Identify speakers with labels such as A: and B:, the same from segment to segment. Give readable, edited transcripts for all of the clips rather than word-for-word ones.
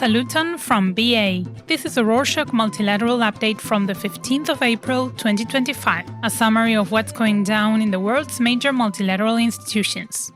A: Saluton from BA. This is a Rorschach Multilateral update from the 15th of April 2025, a summary of what's going down in the world's major multilateral institutions.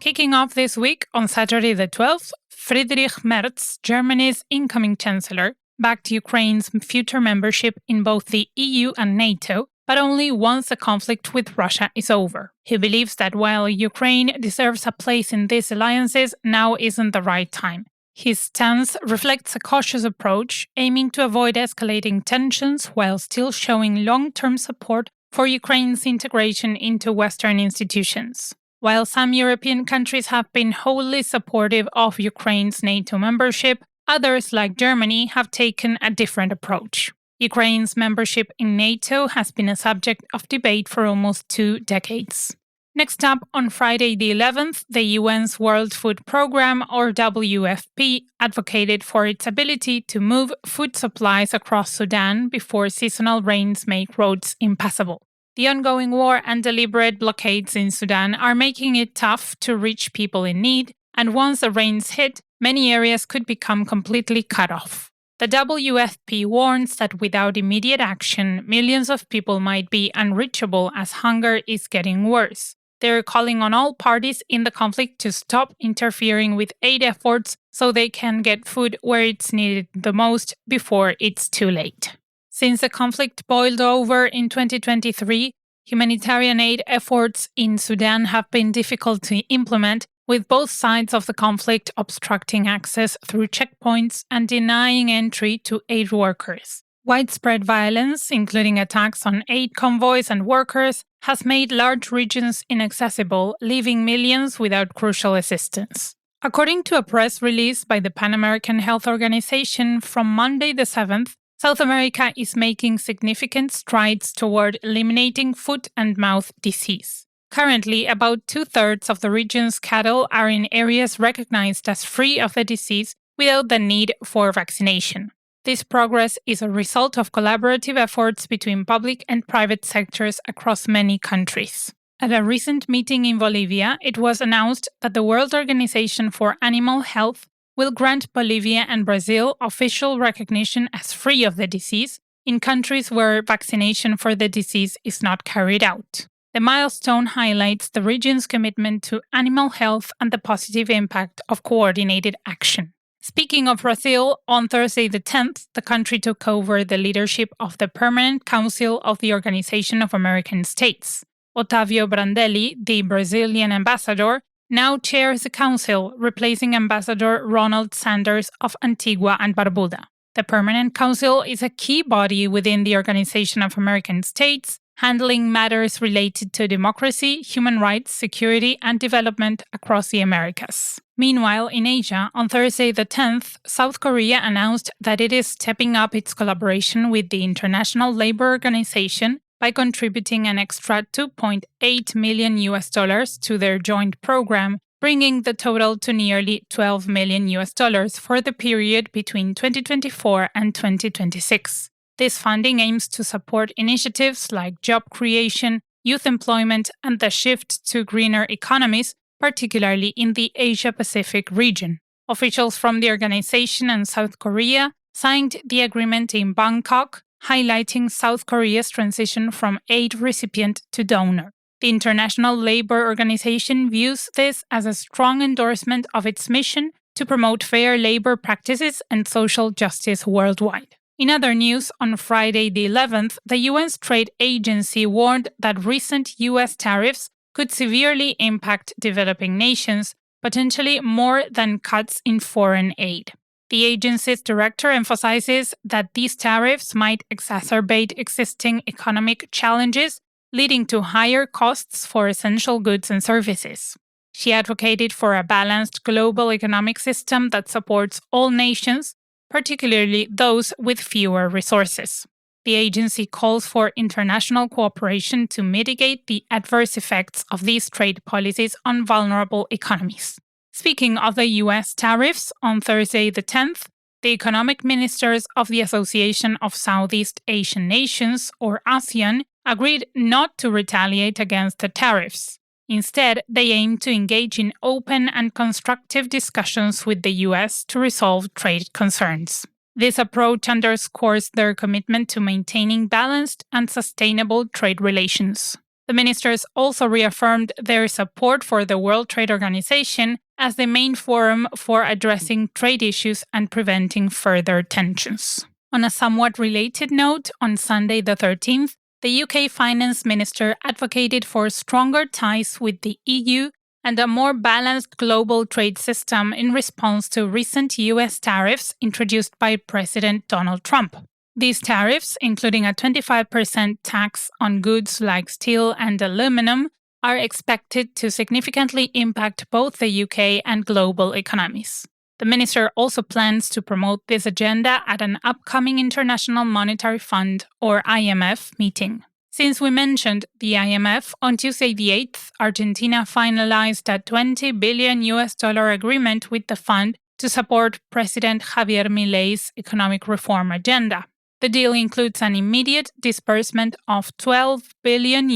A: Kicking off this week, on Saturday the 12th, Friedrich Merz, Germany's incoming chancellor, backed Ukraine's future membership in both the EU and NATO, but only once the conflict with Russia is over. He believes that while Ukraine deserves a place in these alliances, now isn't the right time. His stance reflects a cautious approach, aiming to avoid escalating tensions while still showing long-term support for Ukraine's integration into Western institutions. While some European countries have been wholly supportive of Ukraine's NATO membership, others, like Germany, have taken a different approach. Ukraine's membership in NATO has been a subject of debate for almost 2 decades. Next up, on Friday the 11th, the UN's World Food Programme, or WFP, advocated for its ability to move food supplies across Sudan before seasonal rains make roads impassable. The ongoing war and deliberate blockades in Sudan are making it tough to reach people in need, and once the rains hit, many areas could become completely cut off. The WFP warns that without immediate action, millions of people might be unreachable as hunger is getting worse. They're calling on all parties in the conflict to stop interfering with aid efforts so they can get food where it's needed the most before it's too late. Since the conflict boiled over in 2023, humanitarian aid efforts in Sudan have been difficult to implement, with both sides of the conflict obstructing access through checkpoints and denying entry to aid workers. Widespread violence, including attacks on aid convoys and workers, has made large regions inaccessible, leaving millions without crucial assistance. According to a press release by the Pan American Health Organization from Monday the 7th, South America is making significant strides toward eliminating foot-and-mouth disease. Currently, about 2/3 of the region's cattle are in areas recognized as free of the disease without the need for vaccination. This progress is a result of collaborative efforts between public and private sectors across many countries. At a recent meeting in Bolivia, it was announced that the World Organization for Animal Health will grant Bolivia and Brazil official recognition as free of the disease in countries where vaccination for the disease is not carried out. The milestone highlights the region's commitment to animal health and the positive impact of coordinated action. Speaking of Brazil, on Thursday the 10th, the country took over the leadership of the Permanent Council of the Organization of American States. Otávio Brandelli, the Brazilian ambassador, now chairs the council, replacing Ambassador Ronald Sanders of Antigua and Barbuda. The Permanent Council is a key body within the Organization of American States, handling matters related to democracy, human rights, security, and development across the Americas. Meanwhile, in Asia, on Thursday the 10th, South Korea announced that it is stepping up its collaboration with the International Labor Organization by contributing an extra $2.8 million to their joint program, bringing the total to nearly $12 million for the period between 2024 and 2026. This funding aims to support initiatives like job creation, youth employment, and the shift to greener economies, particularly in the Asia-Pacific region. Officials from the organization and South Korea signed the agreement in Bangkok, highlighting South Korea's transition from aid recipient to donor. The International Labor Organization views this as a strong endorsement of its mission to promote fair labor practices and social justice worldwide. In other news, on Friday the 11th, the UN's trade agency warned that recent US tariffs could severely impact developing nations, potentially more than cuts in foreign aid. The agency's director emphasizes that these tariffs might exacerbate existing economic challenges, leading to higher costs for essential goods and services. She advocated for a balanced global economic system that supports all nations, particularly those with fewer resources. The agency calls for international cooperation to mitigate the adverse effects of these trade policies on vulnerable economies. Speaking of the US tariffs, on Thursday the 10th, the economic ministers of the Association of Southeast Asian Nations, or ASEAN, agreed not to retaliate against the tariffs. Instead, they aim to engage in open and constructive discussions with the US to resolve trade concerns. This approach underscores their commitment to maintaining balanced and sustainable trade relations. The ministers also reaffirmed their support for the World Trade Organization as the main forum for addressing trade issues and preventing further tensions. On a somewhat related note, on Sunday the 13th, the UK Finance Minister advocated for stronger ties with the EU and a more balanced global trade system in response to recent US tariffs introduced by President Donald Trump. These tariffs, including a 25% tax on goods like steel and aluminum, are expected to significantly impact both the UK and global economies. The minister also plans to promote this agenda at an upcoming International Monetary Fund, or IMF, meeting. Since we mentioned the IMF, on Tuesday the 8th, Argentina finalized a $20 billion agreement with the fund to support President Javier Milei's economic reform agenda. The deal includes an immediate disbursement of $12 billion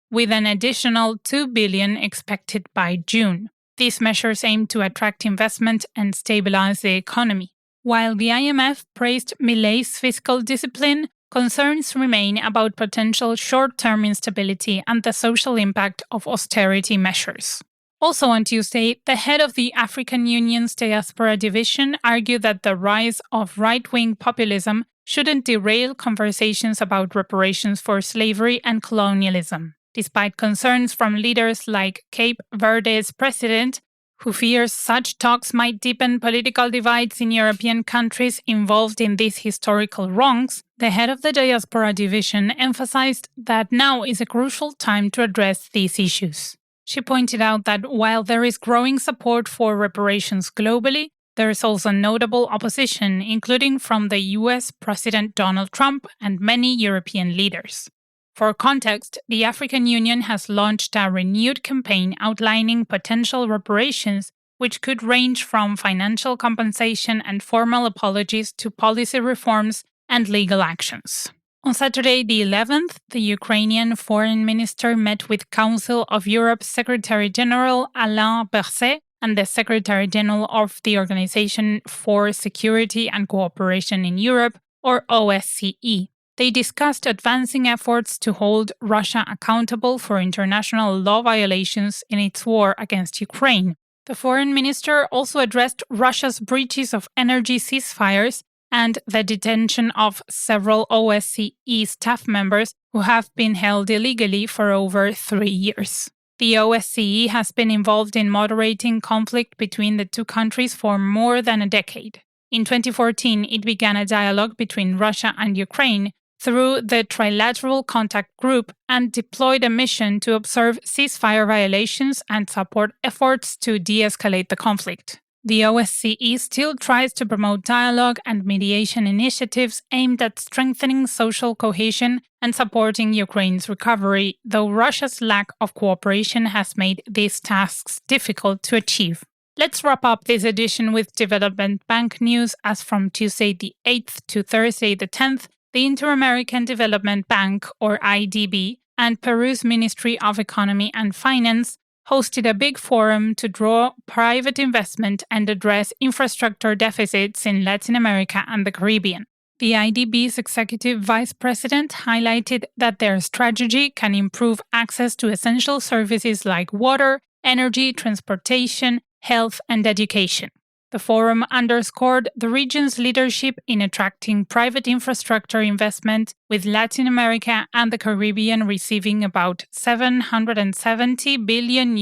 A: with an additional $2 billion expected by June. These measures aim to attract investment and stabilize the economy. While the IMF praised Milei's fiscal discipline, concerns remain about potential short-term instability and the social impact of austerity measures. Also on Tuesday, the head of the African Union's Diaspora Division argued that the rise of right-wing populism shouldn't derail conversations about reparations for slavery and colonialism. Despite concerns from leaders like Cape Verde's president, who fears such talks might deepen political divides in European countries involved in these historical wrongs, the head of the Diaspora Division emphasized that now is a crucial time to address these issues. She pointed out that while there is growing support for reparations globally, there is also notable opposition, including from the US President Donald Trump and many European leaders. For context, the African Union has launched a renewed campaign outlining potential reparations, which could range from financial compensation and formal apologies to policy reforms and legal actions. On Saturday, the 11th, the Ukrainian foreign minister met with Council of Europe's Secretary General Alain Berset and the Secretary General of the Organization for Security and Cooperation in Europe, or OSCE. They discussed advancing efforts to hold Russia accountable for international law violations in its war against Ukraine. The foreign minister also addressed Russia's breaches of energy ceasefires and the detention of several OSCE staff members who have been held illegally for over 3 years. The OSCE has been involved in moderating conflict between the two countries for more than a decade. In 2014, it began a dialogue between Russia and Ukraine through the Trilateral Contact Group and deployed a mission to observe ceasefire violations and support efforts to de-escalate the conflict. The OSCE still tries to promote dialogue and mediation initiatives aimed at strengthening social cohesion and supporting Ukraine's recovery, though Russia's lack of cooperation has made these tasks difficult to achieve. Let's wrap up this edition with development bank news, as from Tuesday the 8th to Thursday the 10th, the Inter-American Development Bank, or IDB, and Peru's Ministry of Economy and Finance hosted a big forum to draw private investment and address infrastructure deficits in Latin America and the Caribbean. The IDB's executive vice president highlighted that their strategy can improve access to essential services like water, energy, transportation, health, and education. The forum underscored the region's leadership in attracting private infrastructure investment, with Latin America and the Caribbean receiving about $770 billion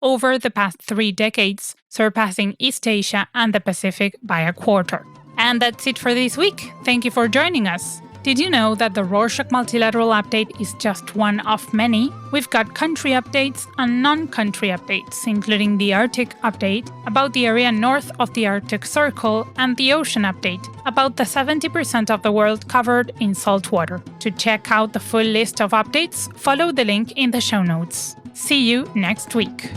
A: over the past 3 decades, surpassing East Asia and the Pacific by a quarter. And that's it for this week. Thank you for joining us. Did you know that the Rorschach Multilateral update is just one of many? We've got country updates and non-country updates, including the Arctic update about the area north of the Arctic Circle and the ocean update about the 70% of the world covered in salt water. To check out the full list of updates, follow the link in the show notes. See you next week.